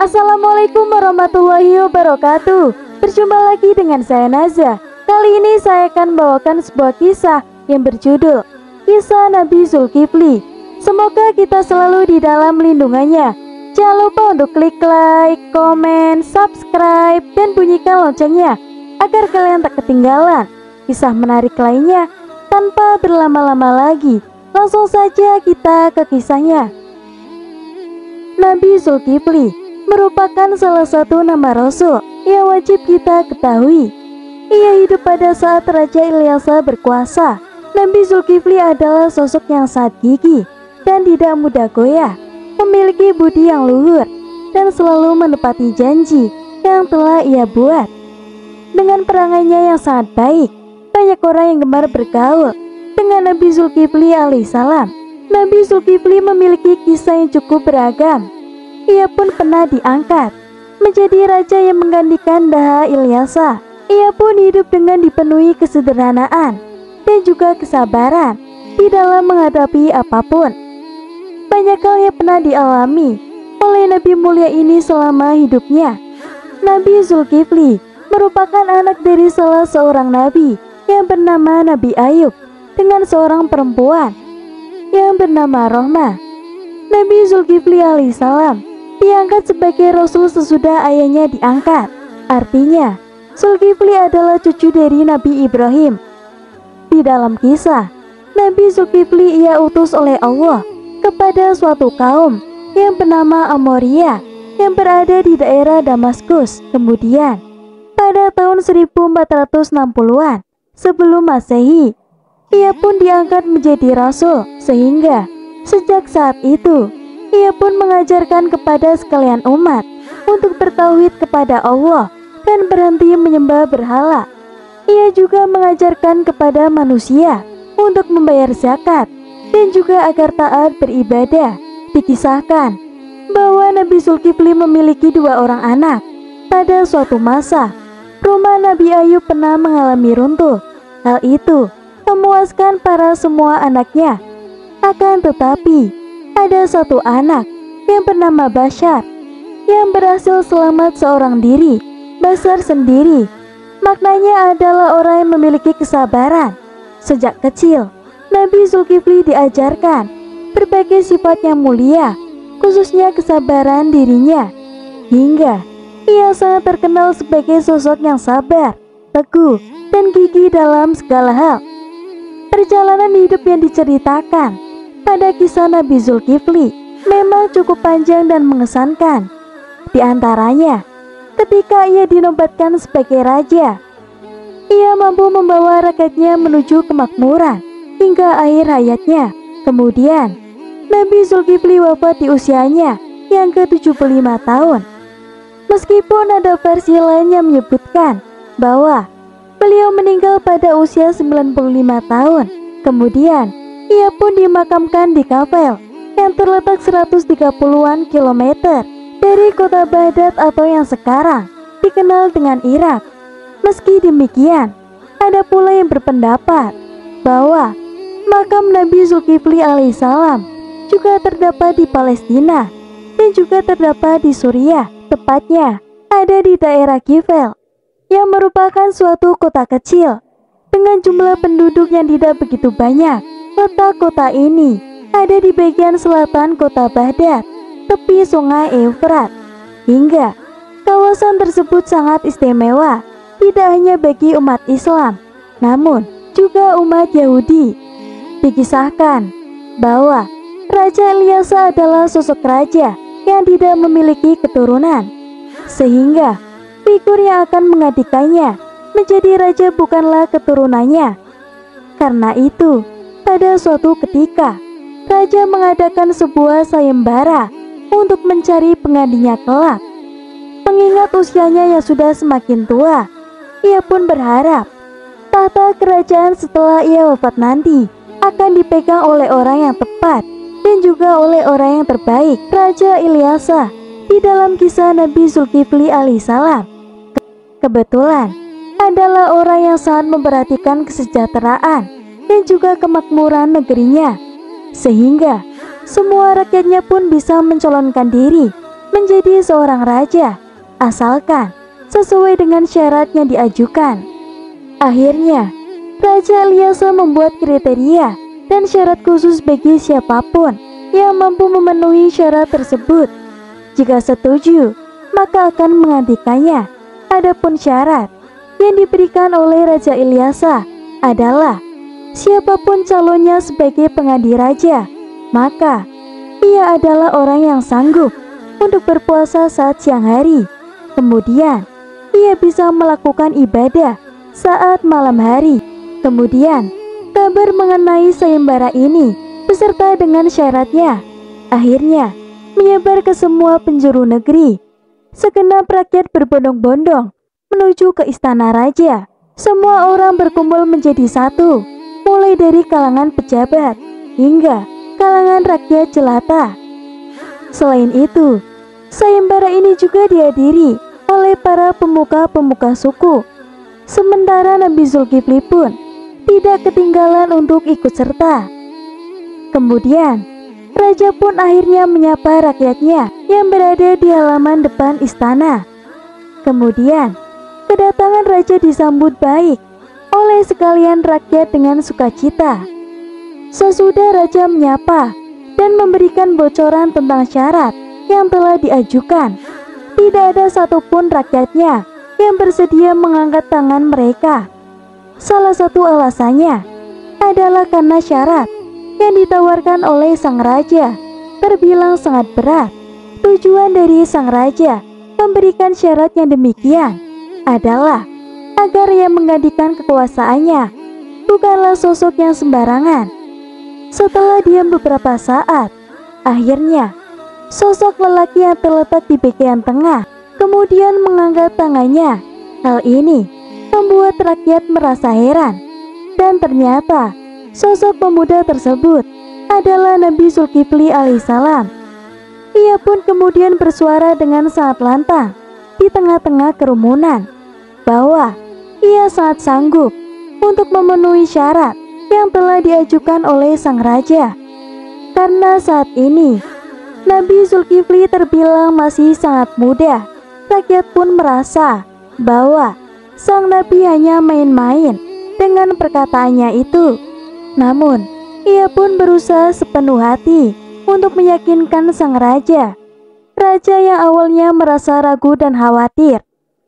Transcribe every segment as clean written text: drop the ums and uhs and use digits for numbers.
Assalamualaikum warahmatullahi wabarakatuh. Berjumpa lagi dengan saya Naza. Kali ini saya akan membawakan sebuah kisah yang berjudul Kisah Nabi Zulkifli. Semoga kita selalu di dalam lindungannya. Jangan lupa untuk klik like, komen, subscribe, dan bunyikan loncengnya agar kalian tak ketinggalan kisah menarik lainnya. Tanpa berlama-lama lagi, langsung saja kita ke kisahnya. Nabi Zulkifli merupakan salah satu nama rasul yang wajib kita ketahui. Ia hidup pada saat Raja Ilyasa berkuasa. Nabi Zulkifli adalah sosok yang sangat gigih dan tidak mudah goyah, memiliki budi yang luhur dan selalu menepati janji yang telah ia buat. Dengan perangainya yang sangat baik, banyak orang yang gemar bergaul dengan Nabi Zulkifli alaihissalam. Nabi Zulkifli memiliki kisah yang cukup beragam. Ia pun pernah diangkat menjadi raja yang menggantikan Daha Ilyasa. Ia pun hidup dengan dipenuhi kesederhanaan dan juga kesabaran di dalam menghadapi apapun. Banyak hal yang pernah dialami oleh Nabi mulia ini selama hidupnya. Nabi Zulkifli merupakan anak dari salah seorang nabi yang bernama Nabi Ayub dengan seorang perempuan yang bernama Rohmah. Nabi Zulkifli alaihissalam diangkat sebagai rasul sesudah ayahnya diangkat. Artinya, Zulkifli adalah cucu dari Nabi Ibrahim. Di dalam kisah, Nabi Zulkifli ia utus oleh Allah kepada suatu kaum yang bernama Amoria yang berada di daerah Damaskus. Kemudian, pada tahun 1460-an sebelum Masehi, ia pun diangkat menjadi rasul, sehingga sejak saat itu ia pun mengajarkan kepada sekalian umat untuk bertauhid kepada Allah dan berhenti menyembah berhala. Ia juga mengajarkan kepada manusia untuk membayar zakat dan juga agar taat beribadah. Dikisahkan bahwa Nabi Zulkifli memiliki 2 orang anak. Pada suatu masa, rumah Nabi Ayub pernah mengalami runtuh. Hal itu memuaskan para semua anaknya. Akan tetapi, ada satu anak yang bernama Bashar yang berhasil selamat seorang diri. Bashar sendiri maknanya adalah orang yang memiliki kesabaran. Sejak kecil, Nabi Zulkifli diajarkan berbagai sifat yang mulia, khususnya kesabaran dirinya, hingga ia sangat terkenal sebagai sosok yang sabar, teguh, dan gigih dalam segala hal. Perjalanan hidup yang diceritakan pada kisah Nabi Zulkifli memang cukup panjang dan mengesankan. Di antaranya, ketika ia dinobatkan sebagai raja, ia mampu membawa rakyatnya menuju kemakmuran hingga akhir hayatnya. Kemudian, Nabi Zulkifli wafat di usianya yang ke-75 tahun. Meskipun ada versi lain yang menyebutkan bahwa beliau meninggal pada usia 95 tahun. Kemudian, ia pun dimakamkan di Kafel yang terletak 130-an kilometer dari kota Baghdad atau yang sekarang dikenal dengan Irak. Meski demikian, ada pula yang berpendapat bahwa makam Nabi Zulkifli alaihissalam juga terdapat di Palestina dan juga terdapat di Suriah, tepatnya ada di daerah Kifel yang merupakan suatu kota kecil dengan jumlah penduduk yang tidak begitu banyak. Letak kota ini ada di bagian selatan kota Baghdad, tepi sungai Efrat. Hingga kawasan tersebut sangat istimewa, tidak hanya bagi umat Islam, namun juga umat Yahudi. Dikisahkan bahwa Raja Ilyasa adalah sosok raja yang tidak memiliki keturunan, sehingga figur yang akan menggantikannya menjadi raja bukanlah keturunannya. Karena itu, pada suatu ketika, raja mengadakan sebuah sayembara untuk mencari penggantinya kelak. Mengingat usianya yang sudah semakin tua, ia pun berharap tahta kerajaan setelah ia wafat nanti akan dipegang oleh orang yang tepat dan juga oleh orang yang terbaik. Raja Ilyasa di dalam kisah Nabi Zulkifli alaihissalam kebetulan adalah orang yang sangat memperhatikan kesejahteraan dan juga kemakmuran negerinya. sehingga semua rakyatnya pun bisa mencalonkan diri menjadi seorang raja, asalkan sesuai dengan syarat yang diajukan. Akhirnya, Raja Ilyasa membuat kriteria dan syarat khusus bagi siapapun yang mampu memenuhi syarat tersebut. Jika setuju, maka akan menghentikannya. Adapun syarat yang diberikan oleh Raja Ilyasa adalah siapapun calonnya sebagai pengganti raja, maka ia adalah orang yang sanggup untuk berpuasa saat siang hari. Kemudian, ia bisa melakukan ibadah saat malam hari. Kemudian, kabar mengenai sayembara ini beserta dengan syaratnya akhirnya menyebar ke semua penjuru negeri. Segenap rakyat berbondong-bondong menuju ke istana raja. Semua orang berkumpul menjadi satu, mulai dari kalangan pejabat hingga kalangan rakyat jelata. Selain itu, sayembara ini juga dihadiri oleh para pemuka-pemuka suku. Sementara Nabi Zulkifli pun tidak ketinggalan untuk ikut serta. Kemudian, raja pun akhirnya menyapa rakyatnya yang berada di halaman depan istana. Kemudian, kedatangan raja disambut baik oleh sekalian rakyat dengan sukacita. Sesudah raja menyapa dan memberikan bocoran tentang syarat yang telah diajukan, tidak ada satupun rakyatnya yang bersedia mengangkat tangan mereka. Salah satu alasannya adalah karena syarat yang ditawarkan oleh sang raja terbilang sangat berat. Tujuan dari sang raja memberikan syarat yang demikian adalah agar ia menggantikan kekuasaannya bukanlah sosok yang sembarangan. Setelah diam beberapa saat, akhirnya sosok lelaki yang terletak di bagian tengah kemudian mengangkat tangannya. Hal ini membuat rakyat merasa heran, dan ternyata sosok pemuda tersebut adalah Nabi Zulkifli alaihissalam. Ia pun kemudian bersuara dengan sangat lantang di tengah-tengah kerumunan bahwa ia sangat sanggup untuk memenuhi syarat yang telah diajukan oleh sang raja. Karena saat ini Nabi Zulkifli terbilang masih sangat muda, rakyat pun merasa bahwa sang nabi hanya main-main dengan perkataannya itu. Namun, ia pun berusaha sepenuh hati untuk meyakinkan sang raja. Raja yang awalnya merasa ragu dan khawatir,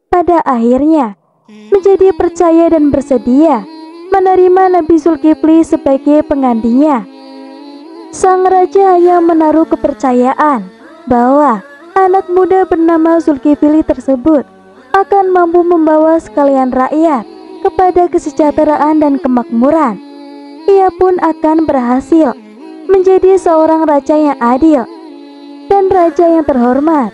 pada akhirnya menjadi percaya dan bersedia menerima Nabi Zulkifli sebagai penggantinya. Sang raja hanya menaruh kepercayaan bahwa anak muda bernama Zulkifli tersebut akan mampu membawa sekalian rakyat kepada kesejahteraan dan kemakmuran. Ia pun akan berhasil menjadi seorang raja yang adil dan raja yang terhormat.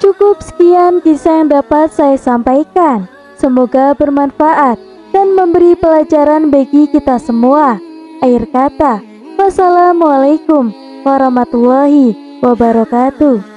Cukup sekian kisah yang dapat saya sampaikan. Semoga bermanfaat dan memberi pelajaran bagi kita semua. Akhir kata, wassalamualaikum warahmatullahi wabarakatuh.